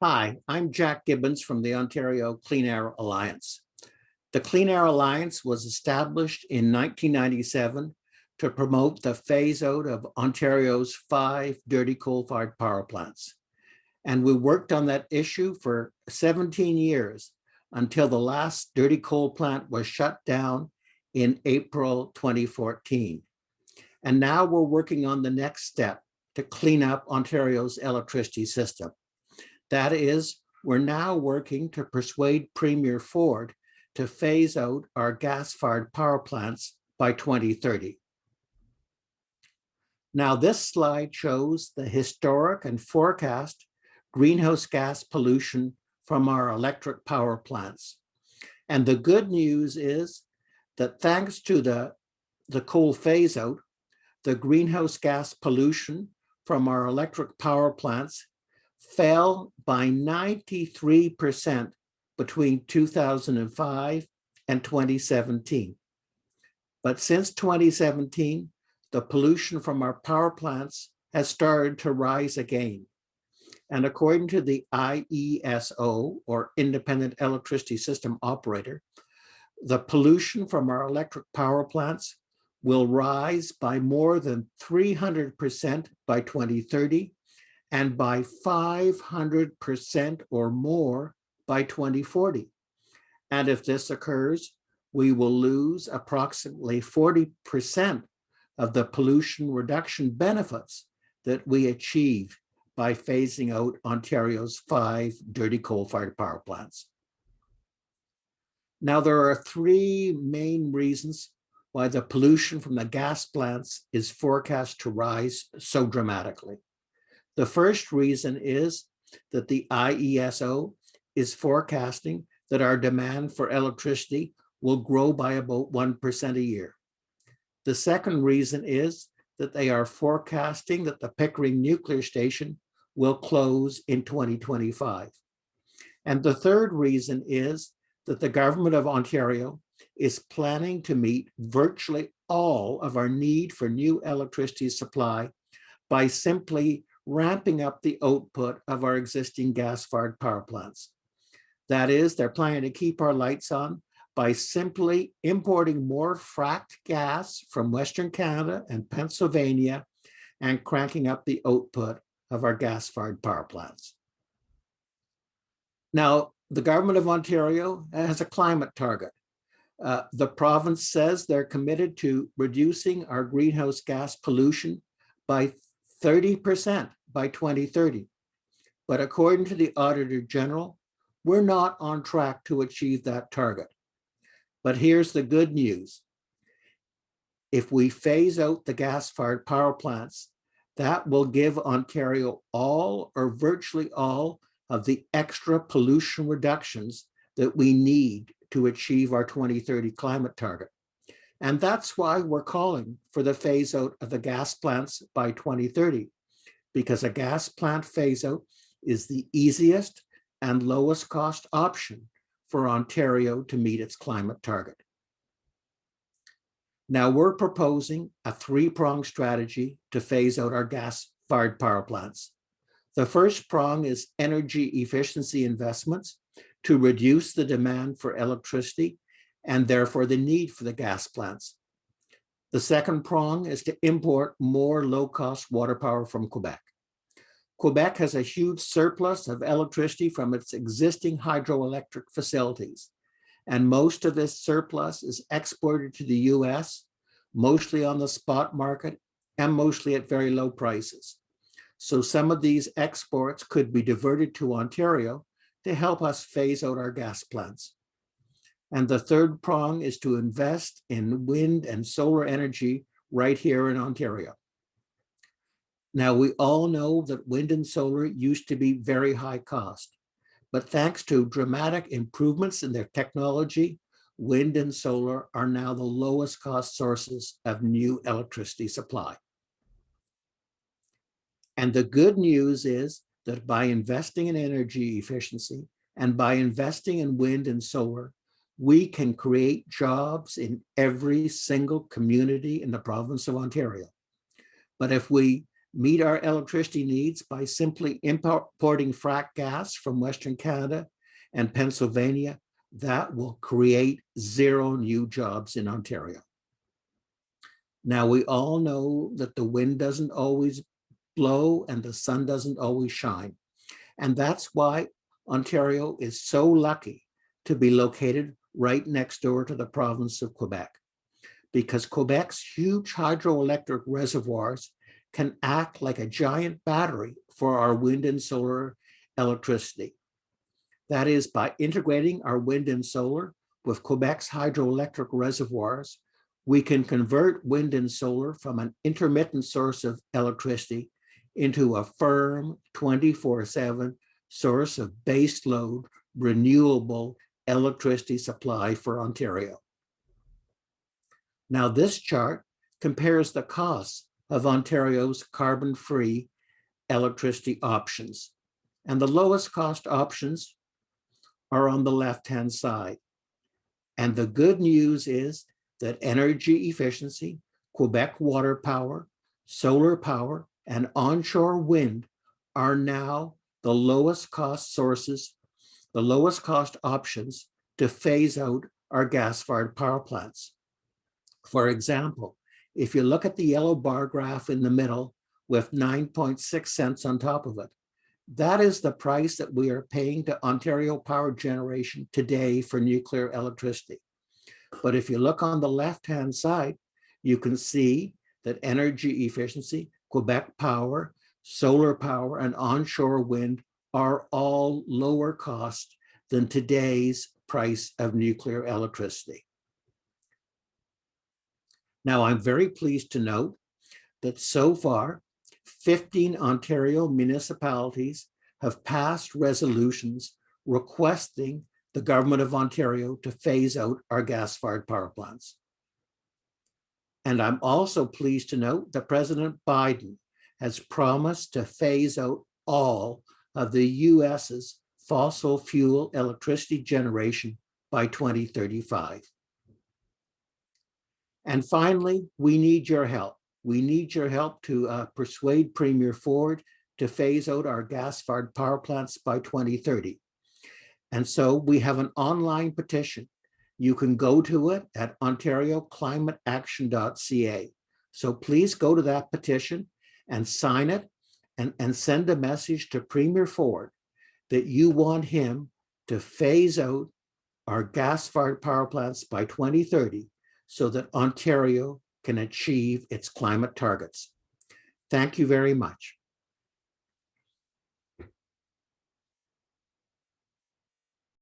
Hi, I'm Jack Gibbons from the Ontario Clean Air Alliance. The Clean Air Alliance was established in 1997 to promote the phase out of Ontario's 5 dirty coal-fired power plants. And we worked on that issue for 17 years until the last dirty coal plant was shut down in April 2014. And now we're working on the next step to clean up Ontario's electricity system. That is, we're now working to persuade Premier Ford to phase out our gas-fired power plants by 2030. Now, this slide shows the historic and forecast greenhouse gas pollution from our electric power plants. And the good news is that thanks to the coal phase out, the greenhouse gas pollution from our electric power plants fell by 93% between 2005 and 2017. But since 2017, the pollution from our power plants has started to rise again. And according to the IESO, or Independent Electricity System Operator, the pollution from our electric power plants will rise by more than 300% by 2030 and by 500% or more by 2040. And if this occurs, we will lose approximately 40% of the pollution reduction benefits that we achieve by phasing out Ontario's 5 dirty coal-fired power plants. Now, there are 3 main reasons why the pollution from the gas plants is forecast to rise so dramatically. The first reason is that the IESO is forecasting that our demand for electricity will grow by about 1% a year. The second reason is that they are forecasting that the Pickering nuclear station will close in 2025. And the third reason is that the government of Ontario is planning to meet virtually all of our need for new electricity supply by simply ramping up the output of our existing gas-fired power plants. That is, they're planning to keep our lights on by simply importing more fracked gas from Western Canada and Pennsylvania and cranking up the output of our gas-fired power plants. Now, the government of Ontario has a climate target. The province says they're committed to reducing our greenhouse gas pollution by 30% by 2030. But according to the Auditor General, we're not on track to achieve that target. But here's the good news. If we phase out the gas-fired power plants, that will give Ontario all or virtually all of the extra pollution reductions that we need to achieve our 2030 climate target. And that's why we're calling for the phase out of the gas plants by 2030, because a gas plant phase out is the easiest and lowest cost option for Ontario to meet its climate target. Now we're proposing a 3-pronged strategy to phase out our gas-fired power plants. The first prong is energy efficiency investments to reduce the demand for electricity and therefore the need for the gas plants. The second prong is to import more low-cost water power from Quebec. Quebec has a huge surplus of electricity from its existing hydroelectric facilities, and most of this surplus is exported to the US, mostly on the spot market and mostly at very low prices. So some of these exports could be diverted to Ontario to help us phase out our gas plants. And the third prong is to invest in wind and solar energy right here in Ontario. Now, we all know that wind and solar used to be very high cost, but thanks to dramatic improvements in their technology, wind and solar are now the lowest cost sources of new electricity supply. And the good news is that by investing in energy efficiency and by investing in wind and solar, we can create jobs in every single community in the province of Ontario. But if we meet our electricity needs by simply importing frack gas from Western Canada and Pennsylvania, that will create 0 new jobs in Ontario. Now, we all know that the wind doesn't always blow and the sun doesn't always shine. And that's why Ontario is so lucky to be located right next door to the province of Quebec, because Quebec's huge hydroelectric reservoirs can act like a giant battery for our wind and solar electricity. That is, by integrating our wind and solar with Quebec's hydroelectric reservoirs, we can convert wind and solar from an intermittent source of electricity into a firm 24/7 source of baseload renewable electricity supply for Ontario. Now, this chart compares the costs of Ontario's carbon-free electricity options. And the lowest cost options are on the left-hand side. And the good news is that energy efficiency, Quebec water power, solar power, and onshore wind are now the lowest cost sources, the lowest cost options to phase out our gas-fired power plants. For example, if you look at the yellow bar graph in the middle with 9.6 cents on top of it, that is the price that we are paying to Ontario Power Generation today for nuclear electricity. But if you look on the left-hand side, you can see that energy efficiency, Quebec power, solar power, and onshore wind are all lower cost than today's price of nuclear electricity. Now, I'm very pleased to note that so far, 15 Ontario municipalities have passed resolutions requesting the government of Ontario to phase out our gas-fired power plants. And I'm also pleased to note that President Biden has promised to phase out all of the US's fossil fuel electricity generation by 2035. And finally, we need your help. We need your help to persuade Premier Ford to phase out our gas-fired power plants by 2030. And so we have an online petition. You can go to it at ontarioclimateaction.ca. So please go to that petition and sign it and send a message to Premier Ford that you want him to phase out our gas-fired power plants by 2030 so that Ontario can achieve its climate targets. Thank you very much.